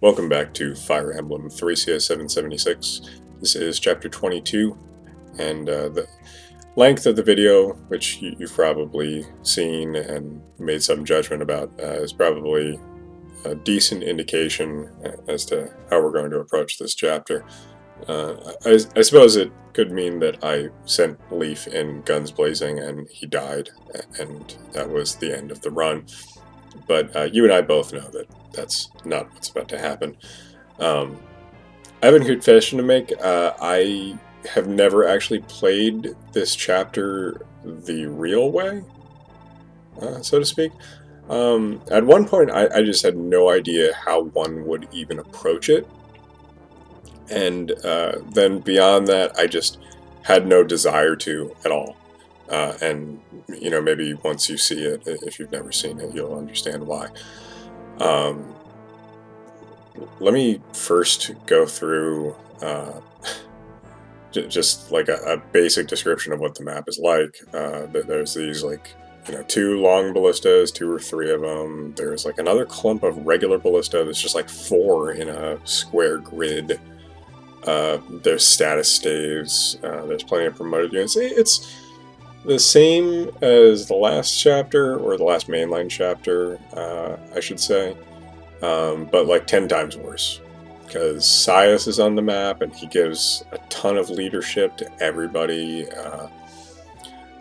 Welcome back to Fire Emblem Thracia 776. This is Chapter 22, and the length of the video, which you've probably seen and made some judgment about, is probably a decent indication as to how we're going to approach this chapter. I suppose it could mean that I sent Leaf in guns blazing and he died, and that was the end of the run. But you and I both know that that's not what's about to happen. I have a confession to make. I have never actually played this chapter the real way, so to speak. At one point, I just had no idea how one would even approach it. And then beyond that, I just had no desire to at all. And, you know, maybe once you see it, if you've never seen it, you'll understand why. Let me first go through just like a basic description of what the map is like. There's these, like, you know, 2 long ballistas, 2 or 3 of them. There's like another clump of regular ballista. There's just like 4 in a square grid. There's status staves. There's plenty of promoted units. It's the same as the last chapter, or the last mainline chapter, I should say, but like 10 times worse. Because Sias is on the map, and he gives a ton of leadership to everybody.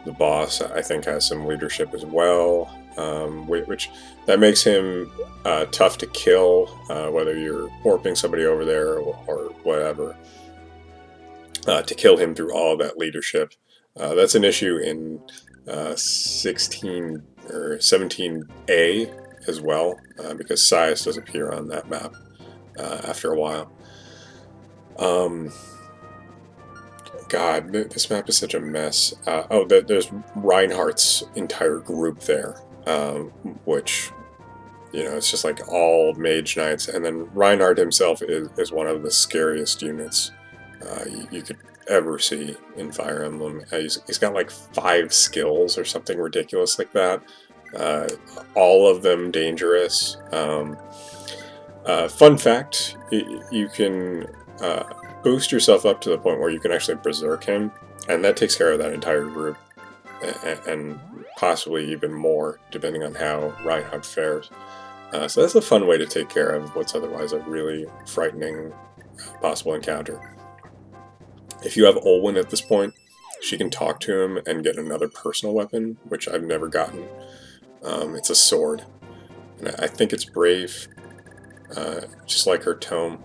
The boss, I think, has some leadership as well, which that makes him tough to kill, whether you're warping somebody over there or whatever. To kill him through all of that leadership. That's an issue in 16 or 17A as well, because Sias does appear on that map after a while. God, this map is such a mess. There's Reinhardt's entire group there, which, you know, it's just like all mage knights, and then Reinhardt himself is one of the scariest units you could ever see in Fire Emblem. He's got like 5 skills or something ridiculous like that. All of them dangerous. Fun fact, you can boost yourself up to the point where you can actually berserk him, and that takes care of that entire group, and possibly even more, depending on how Reinhardt fares. So that's a fun way to take care of what's otherwise a really frightening possible encounter. If you have Olwen at this point, she can talk to him and get another personal weapon, which I've never gotten. It's a sword, and I think it's brave, just like her tome.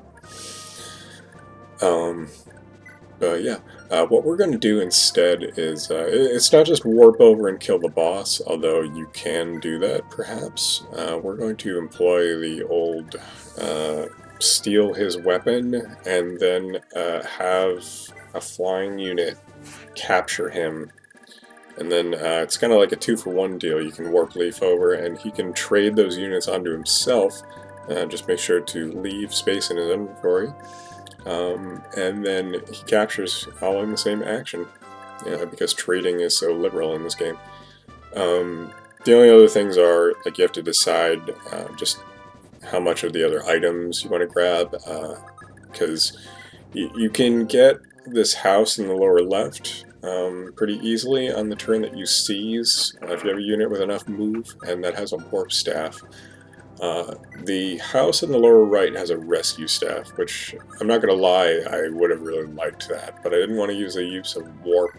But yeah, what we're going to do instead is, it's not just warp over and kill the boss, although you can do that, perhaps. We're going to employ the old steal his weapon, and then have a flying unit capture him. And then it's kind of like a 2-for-1 deal. You can warp Leaf over, and he can trade those units onto himself. Just make sure to leave space in his inventory. And then he captures all in the same action, because trading is so liberal in this game. The only other things are, like, you have to decide just how much of the other items you want to grab, because you can get this house in the lower left pretty easily on the turn that you seize, if you have a unit with enough move, and that has a warp staff. The house in the lower right has a rescue staff, which, I'm not going to lie, I would have really liked that, but I didn't want to use the use of warp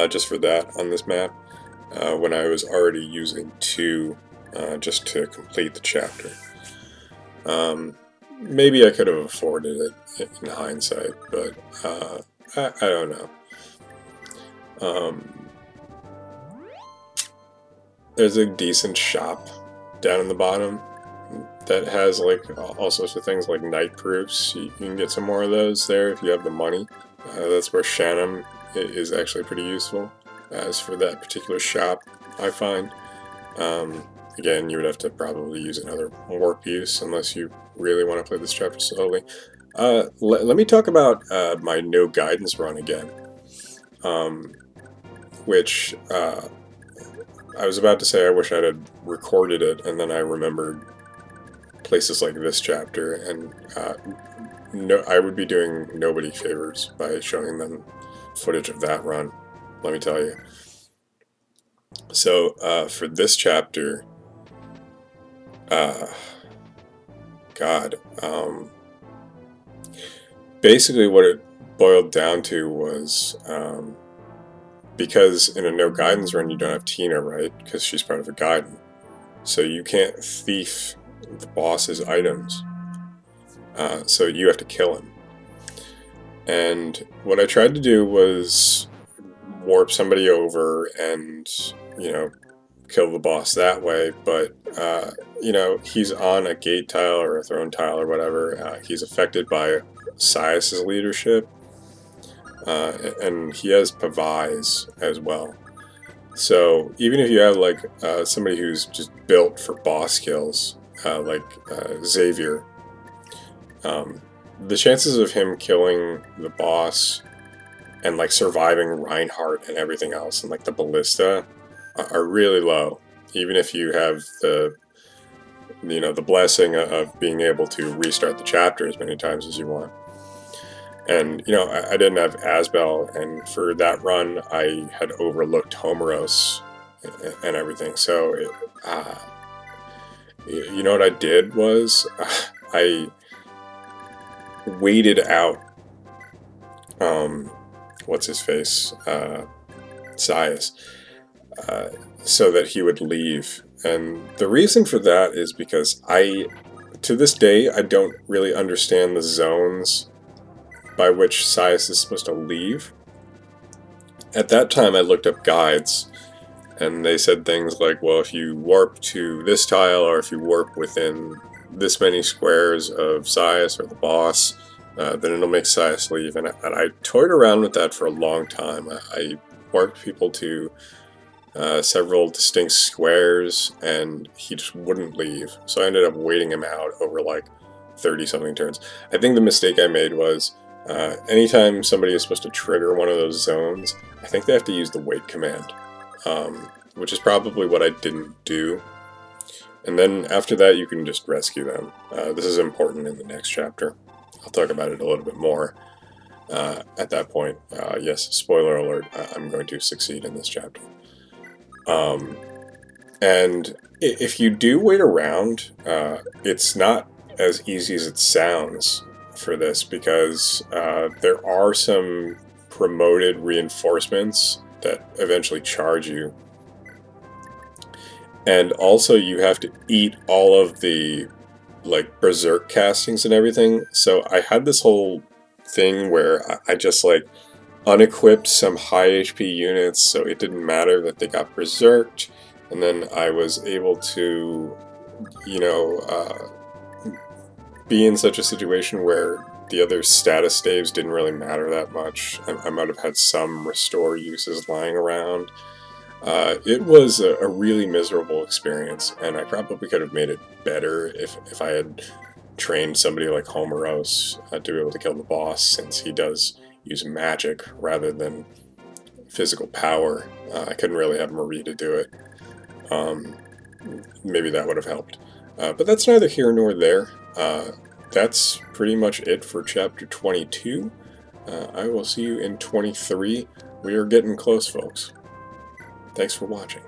just for that on this map, when I was already using 2 just to complete the chapter. Maybe I could have afforded it in hindsight, but I don't know. There's a decent shop down in the bottom that has like all sorts of things like night proofs. You can get some more of those there if you have the money. That's where Shannon is actually pretty useful. As for that particular shop, I find. Again, you would have to probably use another warp use unless you really want to play this chapter slowly. Let me talk about my no guidance run again, which I was about to say I wish I had recorded it, and then I remembered places like this chapter, and no, I would be doing nobody favors by showing them footage of that run, let me tell you. So for this chapter, basically what it boiled down to was, because in a no guidance run you don't have Tina, right? Because she's part of a guidance. So you can't thief the boss's items. So you have to kill him. And what I tried to do was warp somebody over and, kill the boss that way. But, he's on a gate tile or a throne tile or whatever. He's affected by Sias's leadership. And he has Pavais as well. So even if you have somebody who's just built for boss kills, like Xavier, the chances of him killing the boss and surviving Reinhardt and everything else and the ballista are really low. Even if you have the blessing of being able to restart the chapter as many times as you want. And, I didn't have Asbel, and for that run, I had overlooked Homeros and everything. So, what I did was, I waited out, what's-his-face, Sias, so that he would leave. And the reason for that is because to this day, I don't really understand the zones by which Sias is supposed to leave. At that time I looked up guides, and they said things like, well, if you warp to this tile, or if you warp within this many squares of Sias or the boss, then it'll make Sias leave. And I toyed around with that for a long time. I warped people to several distinct squares, and he just wouldn't leave. So I ended up waiting him out over 30-something turns. I think the mistake I made was, anytime somebody is supposed to trigger one of those zones, I think they have to use the wait command, which is probably what I didn't do. And then after that, you can just rescue them. This is important in the next chapter. I'll talk about it a little bit more at that point. Yes, spoiler alert, I'm going to succeed in this chapter. And if you do wait around, it's not as easy as it sounds for this, because there are some promoted reinforcements that eventually charge you, and also you have to eat all of the berserk castings and everything. So I had this whole thing where I just unequipped some high HP units, so it didn't matter that they got berserked, and then I was able to be in such a situation where the other status staves didn't really matter that much. I might have had some restore uses lying around. It was a really miserable experience, and I probably could have made it better if I had trained somebody like Homeros to be able to kill the boss, since he does use magic rather than physical power. I couldn't really have Marie to do it. Maybe that would have helped. But that's neither here nor there. That's pretty much it for chapter 22. I will see you in 23. We are getting close, folks. Thanks for watching.